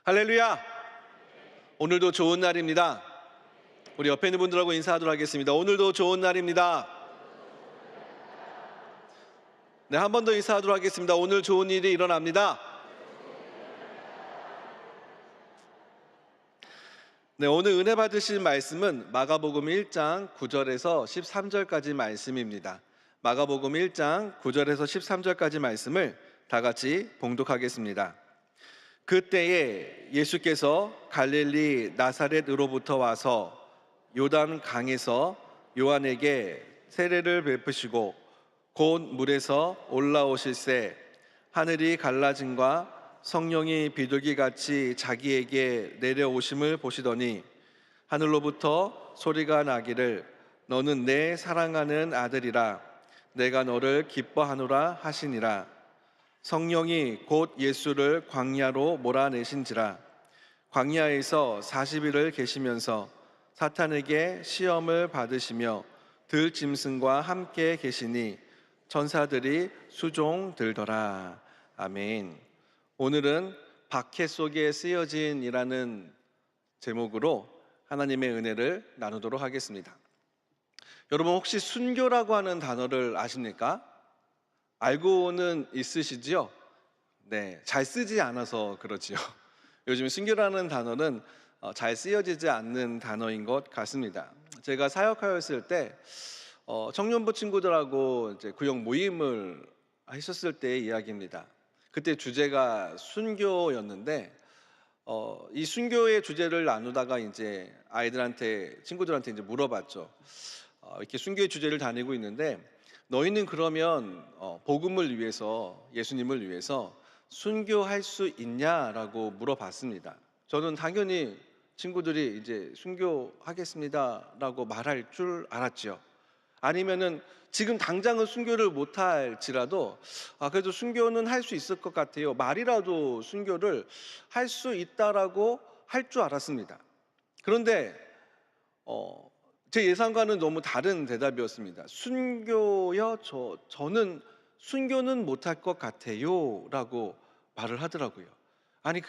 할렐루야! 오늘도 좋은 날입니다. 우리 옆에 있는 분들하고 인사하도록 하겠습니다. 오늘도 좋은 날입니다. 네, 한 번 더 인사하도록 하겠습니다. 오늘 좋은 일이 일어납니다. 네, 오늘 은혜 받으실 말씀은 마가복음 1장 9절에서 13절까지 말씀입니다. 마가복음 1장 9절에서 13절까지 말씀을 다 같이 봉독하겠습니다. 그때에 예수께서 갈릴리 나사렛으로부터 와서 요단 강에서 요한에게 세례를 베푸시고 곧 물에서 올라오실새 하늘이 갈라짐과 성령이 비둘기같이 자기에게 내려오심을 보시더니 하늘로부터 소리가 나기를 너는 내 사랑하는 아들이라 내가 너를 기뻐하노라 하시니라. 성령이 곧 예수를 광야로 몰아내신지라. 광야에서 40일을 계시면서 사탄에게 시험을 받으시며 들짐승과 함께 계시니 천사들이 수종 들더라. 아멘. 오늘은 박해 속에 쓰여진이라는 제목으로 하나님의 은혜를 나누도록 하겠습니다. 여러분 혹시 순교라고 하는 단어를 아십니까? 알고는 있으시지요? 네, 잘 쓰지 않아서 그렇지요. 요즘 순교라는 단어는 잘 쓰여지지 않는 단어인 것 같습니다. 제가 사역하였을 때 청년부 친구들하고 이제 구역 모임을 하셨을 때의 이야기입니다. 그때 주제가 순교였는데 이 순교의 주제를 나누다가 이제 아이들한테 친구들한테 이제 물어봤죠. 이렇게 순교의 주제를 다니고 있는데 너희는 그러면 복음을 위해서 예수님을 위해서 순교할 수 있냐라고 물어봤습니다. 저는 당연히 친구들이 이제 순교하겠습니다라고 말할 줄 알았죠. 아니면은 지금 당장은 순교를 못할지라도 그래도 순교는 할 수 있을 것 같아요. 말이라도 순교를 할 수 있다라고 할 줄 알았습니다. 그런데 제 예상과는 너무 다른 대답이었습니다. 순교요? 저는 순교는 못할 것 같아요 라고 말을 하더라고요. 아니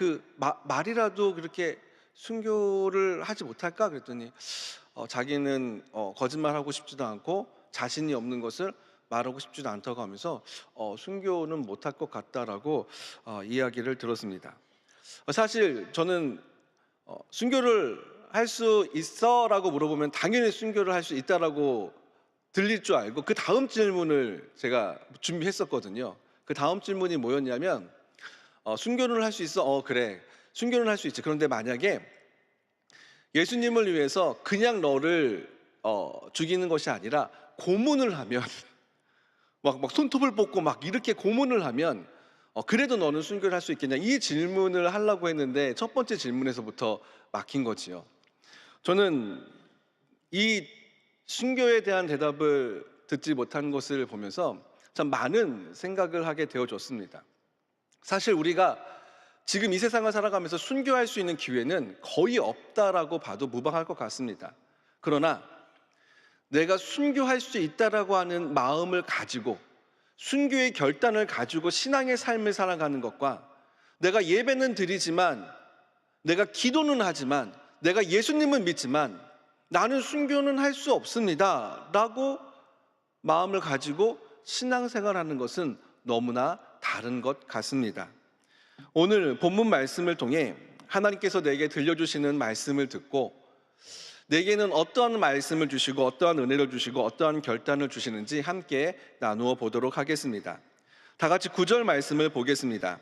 말이라도 그렇게 순교를 하지 못할까 그랬더니 자기는 거짓말하고 싶지도 않고 자신이 없는 것을 말하고 싶지도 않다고 하면서 순교는 못할 것 같다라고 이야기를 들었습니다. 사실 저는 순교를 할 수 있어? 라고 물어보면 당연히 순교를 할 수 있다라고 들릴 줄 알고 그 다음 질문을 제가 준비했었거든요. 그 다음 질문이 뭐였냐면 순교를 할 수 있어? 그래, 순교는 할 수 있지. 그런데 만약에 예수님을 위해서 그냥 너를 죽이는 것이 아니라 고문을 하면 막 손톱을 뽑고 막 이렇게 고문을 하면 그래도 너는 순교를 할 수 있겠냐, 이 질문을 하려고 했는데 첫 번째 질문에서부터 막힌 거지요. 저는 이 순교에 대한 대답을 듣지 못한 것을 보면서 참 많은 생각을 하게 되어졌습니다. 사실 우리가 지금 이 세상을 살아가면서 순교할 수 있는 기회는 거의 없다라고 봐도 무방할 것 같습니다. 그러나 내가 순교할 수 있다라고 하는 마음을 가지고 순교의 결단을 가지고 신앙의 삶을 살아가는 것과 내가 예배는 드리지만 내가 기도는 하지만 내가 예수님은 믿지만 나는 순교는 할 수 없습니다 라고 마음을 가지고 신앙생활하는 것은 너무나 다른 것 같습니다. 오늘 본문 말씀을 통해 하나님께서 내게 들려주시는 말씀을 듣고 내게는 어떠한 말씀을 주시고 어떠한 은혜를 주시고 어떠한 결단을 주시는지 함께 나누어 보도록 하겠습니다. 다 같이 9절 말씀을 보겠습니다.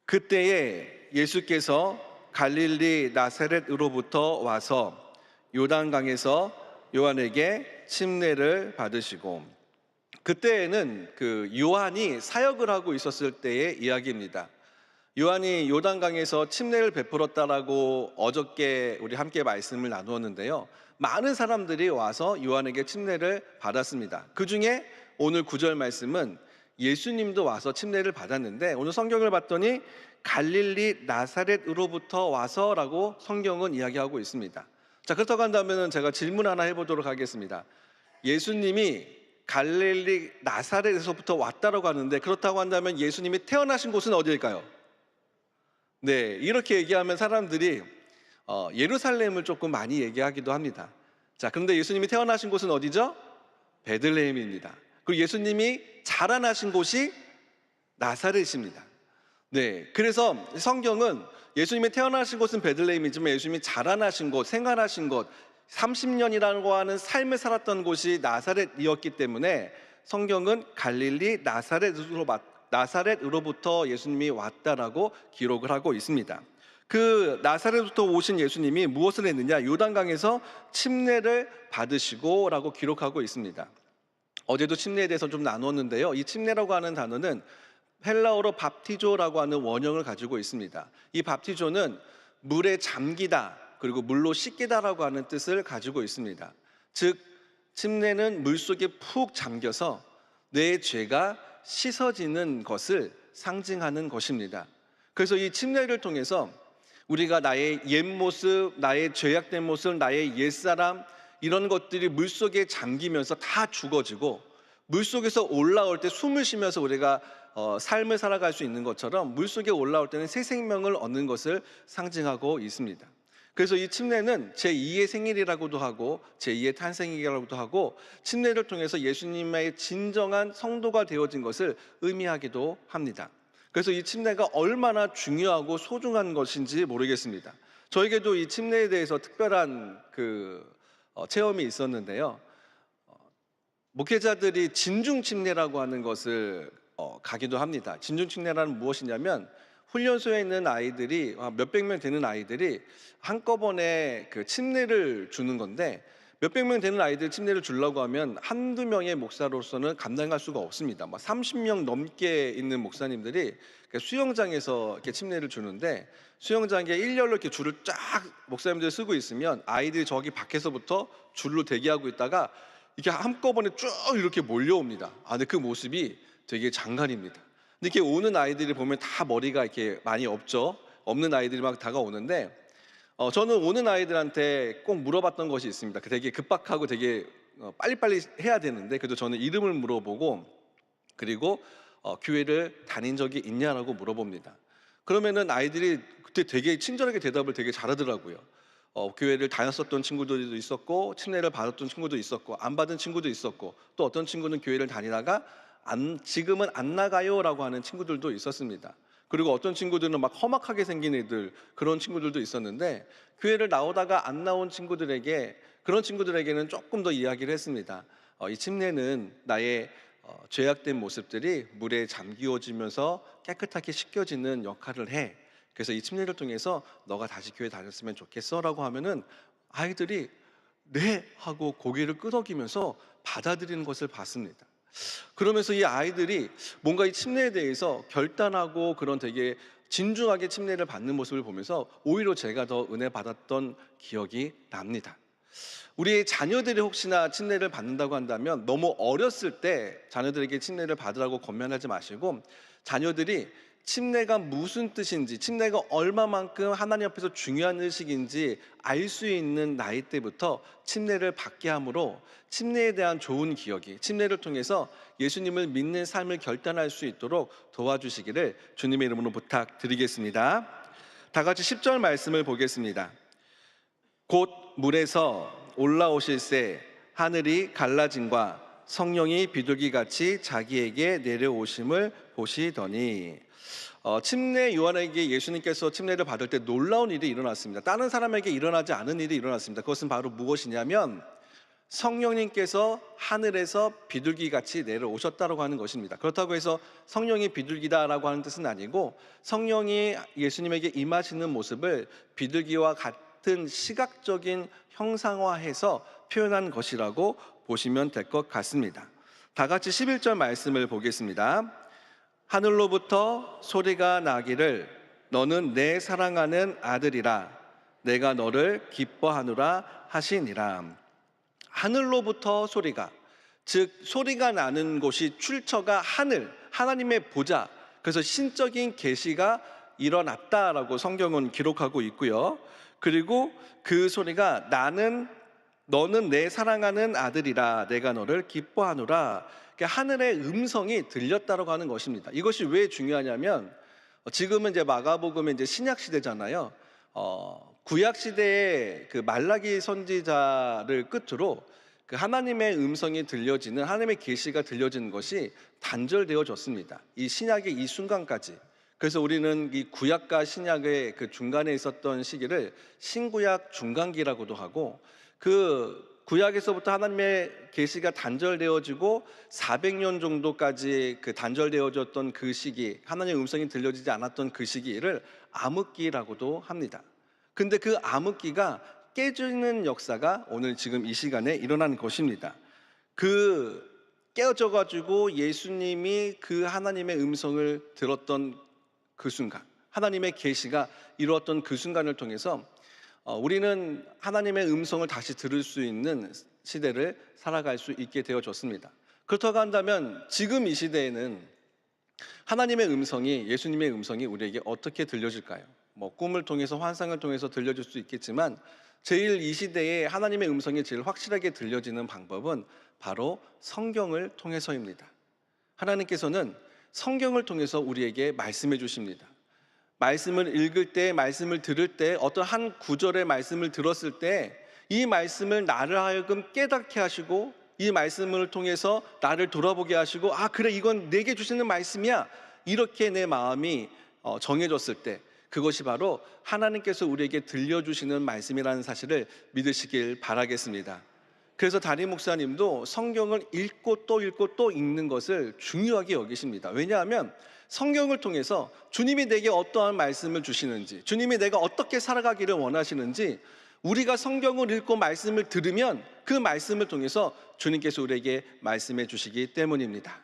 그때에 예수께서 갈릴리 나사렛으로부터 와서 요단강에서 요한에게 침례를 받으시고, 그때에는 요한이 사역을 하고 있었을 때의 이야기입니다. 요한이 요단강에서 침례를 베풀었다라고 어저께 우리 함께 말씀을 나누었는데요, 많은 사람들이 와서 요한에게 침례를 받았습니다. 그 중에 오늘 9절 말씀은 예수님도 와서 침례를 받았는데 오늘 성경을 봤더니 갈릴리 나사렛으로부터 와서라고 성경은 이야기하고 있습니다. 자, 그렇다고 한다면 제가 질문 하나 해보도록 하겠습니다. 예수님이 갈릴리 나사렛에서부터 왔다라고 하는데 그렇다고 한다면 예수님이 태어나신 곳은 어디일까요? 네, 이렇게 얘기하면 사람들이 예루살렘을 조금 많이 얘기하기도 합니다. 자, 그런데 예수님이 태어나신 곳은 어디죠? 베들레헴입니다. 그리고 예수님이 자라나신 곳이 나사렛입니다. 네, 그래서 성경은 예수님이 태어나신 곳은 베들레헴이지만 예수님이 자라나신 곳, 생활하신 곳, 30년이라고 하는 삶을 살았던 곳이 나사렛이었기 때문에 성경은 갈릴리 나사렛으로부터 예수님이 왔다라고 기록을 하고 있습니다. 그 나사렛부터 오신 예수님이 무엇을 했느냐? 요단강에서 침례를 받으시고라고 기록하고 있습니다. 어제도 침례에 대해서 좀 나눴는데요. 이 침례라고 하는 단어는 헬라어로 밥티조라고 하는 원형을 가지고 있습니다. 이 밥티조는 물에 잠기다 그리고 물로 씻기다라고 하는 뜻을 가지고 있습니다. 즉 침례는 물속에 푹 잠겨서 내 죄가 씻어지는 것을 상징하는 것입니다. 그래서 이 침례를 통해서 우리가 나의 옛 모습, 나의 죄악된 모습, 나의 옛사람 이런 것들이 물속에 잠기면서 다 죽어지고 물속에서 올라올 때 숨을 쉬면서 우리가 삶을 살아갈 수 있는 것처럼 물속에 올라올 때는 새 생명을 얻는 것을 상징하고 있습니다. 그래서 이 침례는 제2의 생일이라고도 하고 제2의 탄생이라고도 하고 침례를 통해서 예수님의 진정한 성도가 되어진 것을 의미하기도 합니다. 그래서 이 침례가 얼마나 중요하고 소중한 것인지 모르겠습니다. 저에게도 이 침례에 대해서 특별한 체험이 있었는데요. 목회자들이 진중 침례라고 하는 것을 가기도 합니다. 진중 침례라는 무엇이냐면 훈련소에 있는 아이들이 몇백 명 되는 아이들이 한꺼번에 그 침례를 주는 건데 몇백 명 되는 아이들 침례를 주려고 하면 한두 명의 목사로서는 감당할 수가 없습니다. 30명 넘게 있는 목사님들이 수영장에서 이렇게 침례를 주는데 수영장에 일렬로 이렇게 줄을 쫙 목사님들이 쓰고 있으면 아이들이 저기 밖에서부터 줄로 대기하고 있다가 이렇게 한꺼번에 쭉 이렇게 몰려옵니다. 근데 그 모습이 되게 장관입니다. 근데 이렇게 오는 아이들이 보면 다 머리가 이렇게 많이 없죠. 없는 아이들이 막 다가오는데 저는 오는 아이들한테 꼭 물어봤던 것이 있습니다. 되게 급박하고 되게 빨리빨리 해야 되는데 그래도 저는 이름을 물어보고 그리고 교회를 다닌 적이 있냐라고 물어봅니다. 그러면은 아이들이 그때 되게 친절하게 대답을 되게 잘하더라고요. 교회를 다녔었던 친구들도 있었고 침례를 받았던 친구도 있었고 안 받은 친구도 있었고 또 어떤 친구는 교회를 다니다가 지금은 안 나가요라고 하는 친구들도 있었습니다. 그리고 어떤 친구들은 막 험악하게 생긴 애들 그런 친구들도 있었는데 교회를 나오다가 안 나온 친구들에게 그런 친구들에게는 조금 더 이야기를 했습니다. 이 침례는 나의 죄악된 모습들이 물에 잠기워지면서 깨끗하게 씻겨지는 역할을 해. 그래서 이 침례를 통해서 너가 다시 교회 다녔으면 좋겠어 라고 하면은 아이들이 네 하고 고개를 끄덕이면서 받아들이는 것을 봤습니다. 그러면서 이 아이들이 뭔가 이 침례에 대해서 결단하고 그런 되게 진중하게 침례를 받는 모습을 보면서 오히려 제가 더 은혜 받았던 기억이 납니다. 우리 자녀들이 혹시나 침례를 받는다고 한다면 너무 어렸을 때 자녀들에게 침례를 받으라고 권면하지 마시고 자녀들이 침례가 무슨 뜻인지 침례가 얼마만큼 하나님 앞에서 중요한 의식인지 알 수 있는 나이 때부터 침례를 받게 함으로 침례에 대한 좋은 기억이 침례를 통해서 예수님을 믿는 삶을 결단할 수 있도록 도와주시기를 주님의 이름으로 부탁드리겠습니다. 다 같이 10절 말씀을 보겠습니다. 곧 물에서 올라오실새 하늘이 갈라짐과 성령이 비둘기같이 자기에게 내려오심을 보시더니 침례 요한에게 예수님께서 침례를 받을 때 놀라운 일이 일어났습니다. 다른 사람에게 일어나지 않은 일이 일어났습니다. 그것은 바로 무엇이냐면 성령님께서 하늘에서 비둘기같이 내려오셨다고 하는 것입니다. 그렇다고 해서 성령이 비둘기다라고 하는 뜻은 아니고 성령이 예수님에게 임하시는 모습을 비둘기와 같은 시각적인 형상화해서 표현한 것이라고 보시면 될 것 같습니다. 다 같이 11절 말씀을 보겠습니다. 하늘로부터 소리가 나기를 너는 내 사랑하는 아들이라 내가 너를 기뻐하노라 하시니라. 하늘로부터 소리가, 즉 소리가 나는 곳이 출처가 하나님의 보좌, 그래서 신적인 계시가 일어났다라고 성경은 기록하고 있고요. 그리고 그 소리가 너는 내 사랑하는 아들이라 내가 너를 기뻐하노라. 그러니까 하늘의 음성이 들렸다라고 하는 것입니다. 이것이 왜 중요하냐면 지금은 이제 마가복음은 이제 신약 시대잖아요. 구약 시대의 그 말라기 선지자를 끝으로 그 하나님의 음성이 들려지는 하나님의 계시가 들려지는 것이 단절되어졌습니다. 이 신약의 이 순간까지. 그래서 우리는 이 구약과 신약의 그 중간에 있었던 시기를 신구약 중간기라고도 하고, 그 구약에서부터 하나님의 계시가 단절되어지고 400년 정도까지 그 단절되어졌던 그 시기, 하나님의 음성이 들려지지 않았던 그 시기를 암흑기라고도 합니다. 근데 그 암흑기가 깨지는 역사가 오늘 지금 이 시간에 일어나는 것입니다. 그 깨어져 가지고 예수님이 그 하나님의 음성을 들었던 그 순간, 하나님의 계시가 이루어졌던 그 순간을 통해서 우리는 하나님의 음성을 다시 들을 수 있는 시대를 살아갈 수 있게 되어졌습니다. 그렇다고 한다면 지금 이 시대에는 하나님의 음성이, 예수님의 음성이 우리에게 어떻게 들려질까요? 꿈을 통해서, 환상을 통해서 들려질 수 있겠지만, 제일 이 시대에 하나님의 음성이 제일 확실하게 들려지는 방법은 바로 성경을 통해서입니다. 하나님께서는 성경을 통해서 우리에게 말씀해 주십니다. 말씀을 읽을 때, 말씀을 들을 때, 어떤 한 구절의 말씀을 들었을 때 이 말씀을 나를 하여금 깨닫게 하시고, 이 말씀을 통해서 나를 돌아보게 하시고, 아 그래, 이건 내게 주시는 말씀이야, 이렇게 내 마음이 정해졌을 때, 그것이 바로 하나님께서 우리에게 들려주시는 말씀이라는 사실을 믿으시길 바라겠습니다. 그래서 담임 목사님도 성경을 읽고 또 읽고 또 읽는 것을 중요하게 여기십니다. 왜냐하면 성경을 통해서 주님이 내게 어떠한 말씀을 주시는지, 주님이 내가 어떻게 살아가기를 원하시는지, 우리가 성경을 읽고 말씀을 들으면 그 말씀을 통해서 주님께서 우리에게 말씀해 주시기 때문입니다.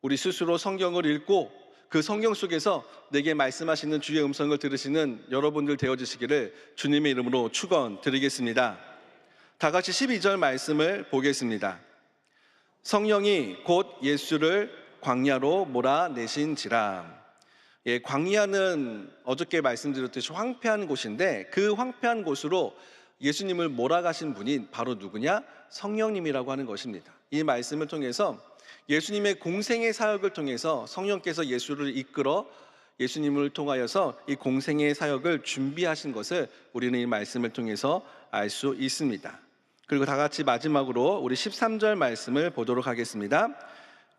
우리 스스로 성경을 읽고 그 성경 속에서 내게 말씀하시는 주의 음성을 들으시는 여러분들 되어주시기를 주님의 이름으로 축원드리겠습니다. 다 같이 12절 말씀을 보겠습니다. 성령이 곧 예수를 광야로 몰아내신지라. 광야는 어저께 말씀드렸듯이 황폐한 곳인데, 그 황폐한 곳으로 예수님을 몰아가신 분이 바로 누구냐? 성령님이라고 하는 것입니다. 이 말씀을 통해서 예수님의 공생의 사역을 통해서 성령께서 예수를 이끌어 예수님을 통하여서 이 공생의 사역을 준비하신 것을 우리는 이 말씀을 통해서 알 수 있습니다. 그리고 다 같이 마지막으로 우리 13절 말씀을 보도록 하겠습니다.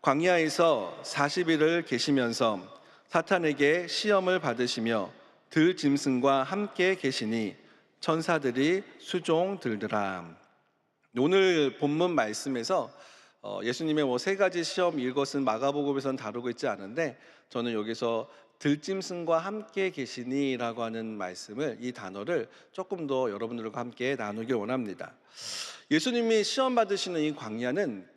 광야에서 40일을 계시면서 사탄에게 시험을 받으시며 들짐승과 함께 계시니 천사들이 수종 들더라. 오늘 본문 말씀에서 예수님의 세 가지 시험, 이것은 마가복음에서는 다루고 있지 않은데, 저는 여기서 들짐승과 함께 계시니라고 하는 말씀을, 이 단어를 조금 더 여러분들과 함께 나누길 원합니다. 예수님이 시험 받으시는 이 광야는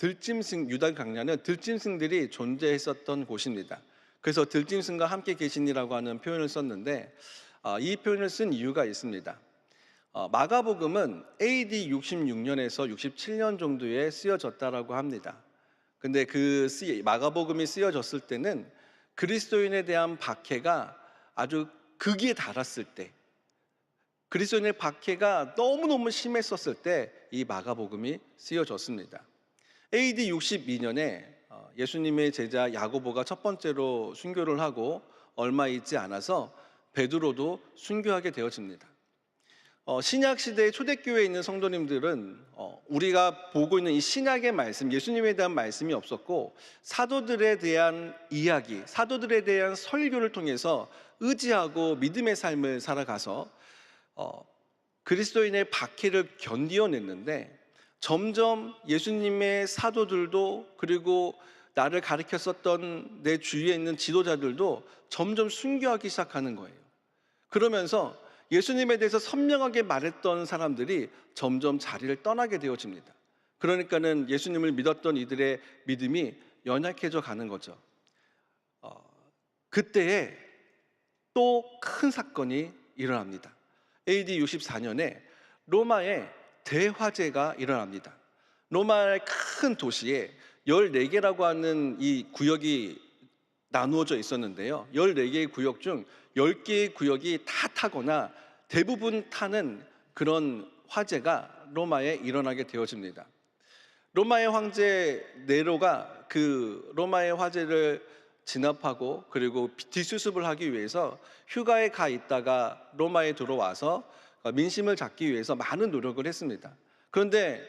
유다 광야는 들짐승들이 존재했었던 곳입니다. 그래서 들짐승과 함께 계시니라고 하는 표현을 썼는데, 이 표현을 쓴 이유가 있습니다. 마가복음은 AD 66년에서 67년 정도에 쓰여졌다라고 합니다. 근데 마가복음이 쓰여졌을 때는 그리스도인에 대한 박해가 아주 극에 달았을 때, 그리스도인의 박해가 너무너무 심했었을 때 이 마가복음이 쓰여졌습니다. AD 62년에 예수님의 제자 야고보가 첫 번째로 순교를 하고 얼마 있지 않아서 베드로도 순교하게 되어집니다. 신약 시대의 초대교회에 있는 성도님들은 우리가 보고 있는 이 신약의 말씀, 예수님에 대한 말씀이 없었고, 사도들에 대한 이야기, 사도들에 대한 설교를 통해서 의지하고 믿음의 삶을 살아가서 그리스도인의 박해를 견디어냈는데, 점점 예수님의 사도들도, 그리고 나를 가르쳤었던 내 주위에 있는 지도자들도 점점 순교하기 시작하는 거예요. 그러면서 예수님에 대해서 선명하게 말했던 사람들이 점점 자리를 떠나게 되어집니다. 그러니까는 예수님을 믿었던 이들의 믿음이 연약해져 가는 거죠. 그때에 또 큰 사건이 일어납니다. AD 64년에 로마에 대화재가 일어납니다. 로마의 큰 도시에 14개라고 하는 이 구역이 나누어져 있었는데요, 14개의 구역 중 10개의 구역이 다 타거나 대부분 타는 그런 화재가 로마에 일어나게 되어집니다. 로마의 황제 네로가 그 로마의 화재를 진압하고 그리고 뒷수습을 하기 위해서 휴가에 가 있다가 로마에 들어와서 민심을 잡기 위해서 많은 노력을 했습니다. 그런데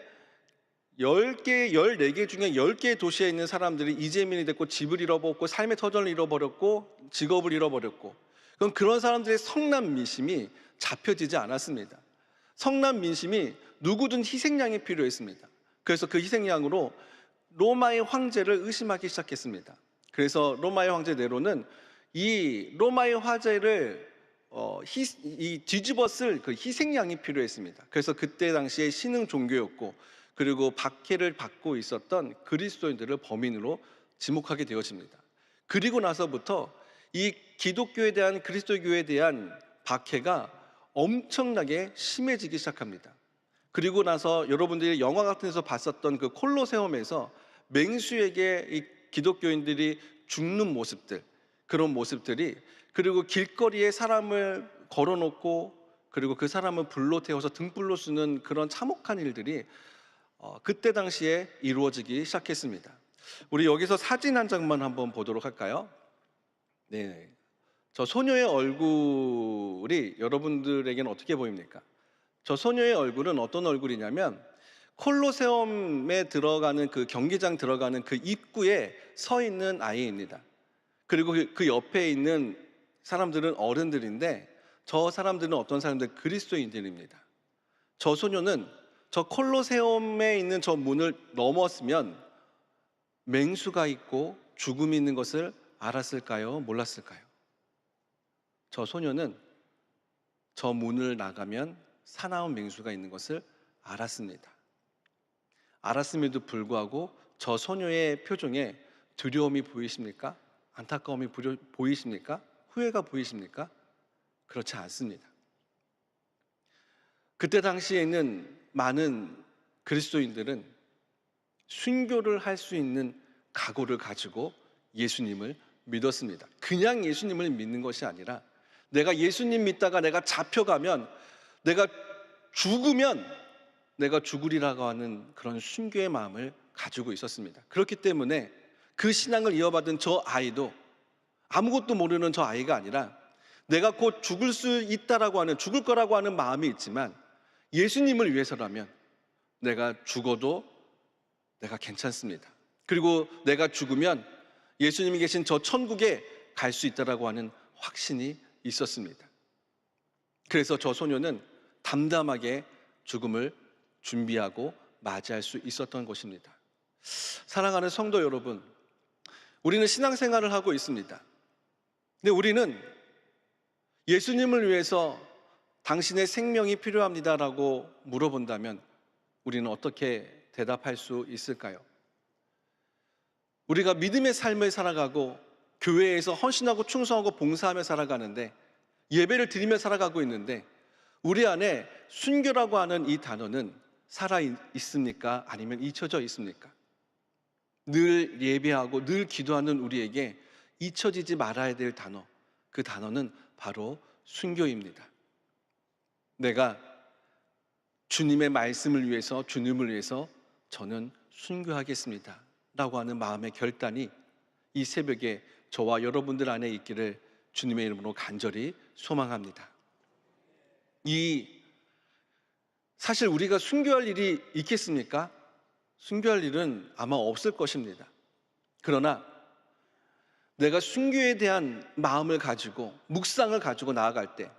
10개, 14개 중에 10개의 도시에 있는 사람들이 이재민이 됐고 집을 잃어버렸고 삶의 터전을 잃어버렸고 직업을 잃어버렸고, 그럼 그런 사람들의 성난 민심이 잡혀지지 않았습니다. 성난 민심이 누구든 희생양이 필요했습니다. 그래서 그 희생양으로 로마의 황제를 의심하기 시작했습니다. 그래서 로마의 황제 네로는 이 로마의 황제를 뒤집어 쓸 그 희생양이 필요했습니다. 그래서 그때 당시에 신흥 종교였고 그리고 박해를 받고 있었던 그리스도인들을 범인으로 지목하게 되어집니다. 그리고 나서부터 이 기독교에 대한, 그리스도교에 대한 박해가 엄청나게 심해지기 시작합니다. 그리고 나서 여러분들이 영화 같은 데서 봤었던 그 콜로세움에서 맹수에게 이 기독교인들이 죽는 모습들, 그런 모습들이, 그리고 길거리에 사람을 걸어놓고 그리고 그 사람을 불로 태워서 등불로 쓰는 그런 참혹한 일들이 그때 당시에 이루어지기 시작했습니다. 우리 여기서 사진 한 장만 한번 보도록 할까요? 네, 저 소녀의 얼굴이 여러분들에게는 어떻게 보입니까? 저 소녀의 얼굴은 어떤 얼굴이냐면 콜로세움에 들어가는 그 경기장 들어가는 그 입구에 서 있는 아이입니다. 그리고 그 옆에 있는 사람들은 어른들인데 저 사람들은 어떤 사람들? 그리스도인들입니다. 저 소녀는 저 콜로세움에 있는 저 문을 넘었으면 맹수가 있고 죽음이 있는 것을 알았을까요? 몰랐을까요? 저 소녀는 저 문을 나가면 사나운 맹수가 있는 것을 알았습니다. 알았음에도 불구하고 저 소녀의 표정에 두려움이 보이십니까? 안타까움이 보이십니까? 후회가 보이십니까? 그렇지 않습니다. 그때 당시에 있는 많은 그리스도인들은 순교를 할 수 있는 각오를 가지고 예수님을 믿었습니다. 그냥 예수님을 믿는 것이 아니라 내가 예수님 믿다가 내가 잡혀가면, 내가 죽으면 내가 죽으리라고 하는 그런 순교의 마음을 가지고 있었습니다. 그렇기 때문에 그 신앙을 이어받은 저 아이도 아무것도 모르는 저 아이가 아니라 내가 곧 죽을 수 있다라고 하는, 죽을 거라고 하는 마음이 있지만 예수님을 위해서라면 내가 죽어도 내가 괜찮습니다. 그리고 내가 죽으면 예수님이 계신 저 천국에 갈 수 있다라고 하는 확신이 있었습니다. 그래서 저 소녀는 담담하게 죽음을 준비하고 맞이할 수 있었던 것입니다. 사랑하는 성도 여러분, 우리는 신앙생활을 하고 있습니다. 근데 우리는 예수님을 위해서 당신의 생명이 필요합니다라고 물어본다면 우리는 어떻게 대답할 수 있을까요? 우리가 믿음의 삶을 살아가고 교회에서 헌신하고 충성하고 봉사하며 살아가는데, 예배를 드리며 살아가고 있는데 우리 안에 순교라고 하는 이 단어는 살아 있습니까? 아니면 잊혀져 있습니까? 늘 예배하고 늘 기도하는 우리에게 잊혀지지 말아야 될 단어, 그 단어는 바로 순교입니다. 내가 주님의 말씀을 위해서, 주님을 위해서 저는 순교하겠습니다 라고 하는 마음의 결단이 이 새벽에 저와 여러분들 안에 있기를 주님의 이름으로 간절히 소망합니다. 사실 우리가 순교할 일이 있겠습니까? 순교할 일은 아마 없을 것입니다. 그러나 내가 순교에 대한 마음을 가지고, 묵상을 가지고 나아갈 때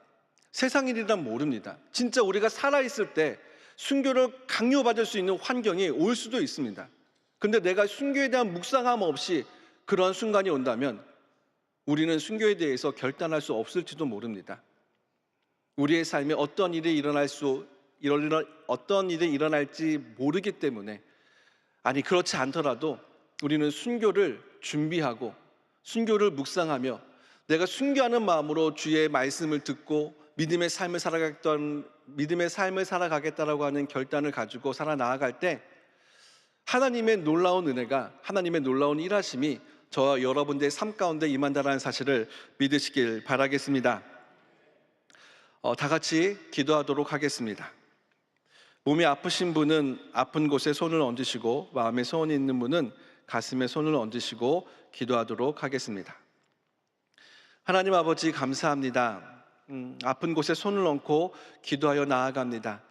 세상 일이란 모릅니다. 진짜 우리가 살아있을 때 순교를 강요받을 수 있는 환경이 올 수도 있습니다. 근데 내가 순교에 대한 묵상함 없이 그러한 순간이 온다면 우리는 순교에 대해서 결단할 수 없을지도 모릅니다. 우리의 삶에 어떤 일이 일어날지 모르기 때문에, 아니 그렇지 않더라도 우리는 순교를 준비하고 순교를 묵상하며 내가 순교하는 마음으로 주의 말씀을 듣고 믿음의 삶을 살아가겠다라고 하는 결단을 가지고 살아 나아갈 때 하나님의 놀라운 은혜가, 하나님의 놀라운 일하심이 저와 여러분들의 삶 가운데 임한다라는 사실을 믿으시길 바라겠습니다. 다 같이 기도하도록 하겠습니다. 몸이 아프신 분은 아픈 곳에 손을 얹으시고, 마음에 소원이 있는 분은 가슴에 손을 얹으시고 기도하도록 하겠습니다. 하나님 아버지 감사합니다. 아픈 곳에 손을 얹고 기도하여 나아갑니다.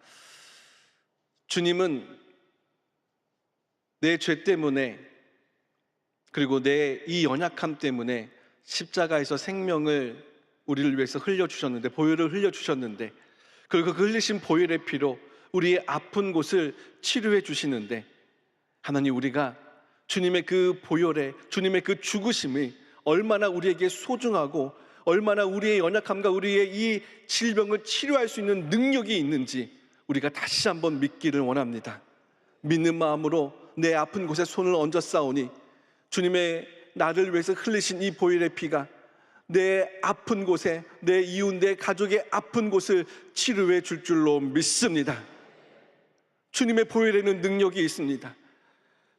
주님은 내 죄 때문에, 그리고 내 이 연약함 때문에 십자가에서 생명을 우리를 위해서 흘려주셨는데, 보혈을 흘려주셨는데, 그리고 그 흘리신 보혈의 피로 우리의 아픈 곳을 치료해 주시는데, 하나님, 우리가 주님의 그 보혈에, 주님의 그 죽으심이 얼마나 우리에게 소중하고 얼마나 우리의 연약함과 우리의 이 질병을 치료할 수 있는 능력이 있는지 우리가 다시 한번 믿기를 원합니다. 믿는 마음으로 내 아픈 곳에 손을 얹어 싸우니 주님의 나를 위해서 흘리신 이 보혈의 피가 내 아픈 곳에, 내 이웃, 내 가족의 아픈 곳을 치료해 줄 줄로 믿습니다. 주님의 보혈에는 능력이 있습니다.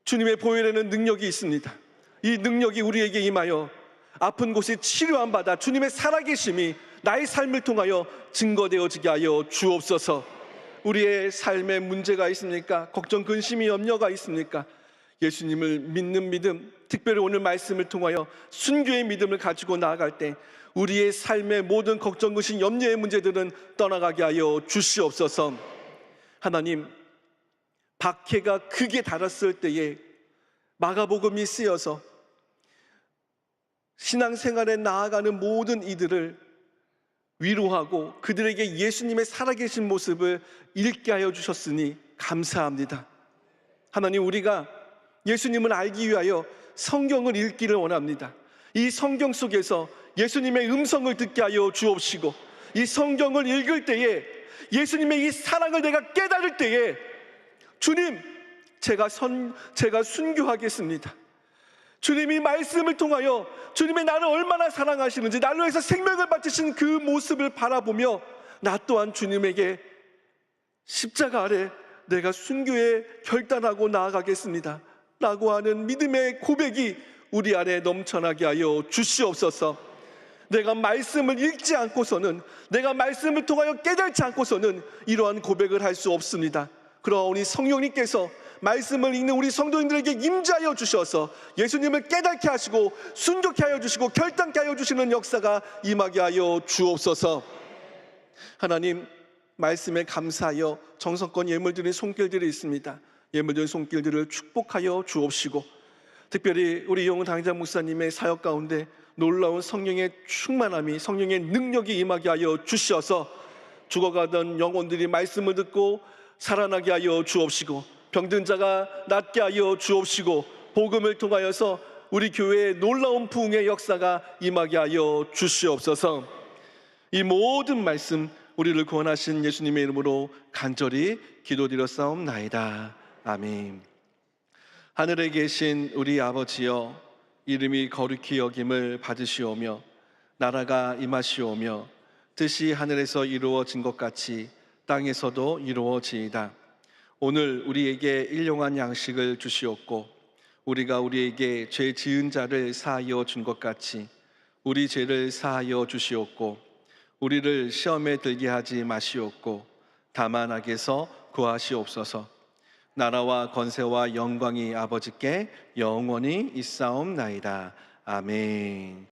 주님의 보혈에는 능력이 있습니다. 이 능력이 우리에게 임하여 아픈 곳이 치료함 받아 주님의 살아계심이 나의 삶을 통하여 증거되어지게 하여 주옵소서. 우리의 삶에 문제가 있습니까? 걱정, 근심이, 염려가 있습니까? 예수님을 믿는 믿음, 특별히 오늘 말씀을 통하여 순교의 믿음을 가지고 나아갈 때 우리의 삶의 모든 걱정, 근심, 염려의 문제들은 떠나가게 하여 주시옵소서. 하나님, 박해가 크게 달았을 때에 마가복음이 쓰여서 신앙생활에 나아가는 모든 이들을 위로하고 그들에게 예수님의 살아계신 모습을 읽게 하여 주셨으니 감사합니다. 하나님, 우리가 예수님을 알기 위하여 성경을 읽기를 원합니다. 이 성경 속에서 예수님의 음성을 듣게 하여 주옵시고, 이 성경을 읽을 때에 예수님의 이 사랑을 내가 깨달을 때에 주님, 제가 순교하겠습니다. 주님이 말씀을 통하여 주님의 나를 얼마나 사랑하시는지, 나를 위해서 생명을 바치신 그 모습을 바라보며 나 또한 주님에게 십자가 아래 내가 순교에 결단하고 나아가겠습니다 라고 하는 믿음의 고백이 우리 안에 넘쳐나게 하여 주시옵소서. 내가 말씀을 읽지 않고서는, 내가 말씀을 통하여 깨닫지 않고서는 이러한 고백을 할 수 없습니다. 그러니 성령님께서 말씀을 읽는 우리 성도님들에게 임재하여 주셔서 예수님을 깨닫게 하시고 순종케 하여 주시고 결단케 하여 주시는 역사가 임하게 하여 주옵소서. 하나님, 말씀에 감사하여 정성껏 예물드린 손길들이 있습니다. 예물드린 손길들을 축복하여 주옵시고, 특별히 우리 이용훈 당장 목사님의 사역 가운데 놀라운 성령의 충만함이, 성령의 능력이 임하게 하여 주셔서 죽어가던 영혼들이 말씀을 듣고 살아나게 하여 주옵시고, 병든 자가 낫게 하여 주옵시고, 복음을 통하여서 우리 교회에 놀라운 부흥의 역사가 임하게 하여 주시옵소서. 이 모든 말씀 우리를 구원하신 예수님의 이름으로 간절히 기도드렸사옵나이다. 아멘. 하늘에 계신 우리 아버지여, 이름이 거룩히 여김을 받으시오며 나라가 임하시오며 뜻이 하늘에서 이루어진 것 같이 땅에서도 이루어지이다. 오늘 우리에게 일용할 양식을 주시옵고, 우리가 우리에게 죄 지은 자를 사하여 준 것 같이 우리 죄를 사하여 주시옵고, 우리를 시험에 들게 하지 마시옵고 다만 악에서 구하시옵소서. 나라와 권세와 영광이 아버지께 영원히 있사옵나이다. 아멘.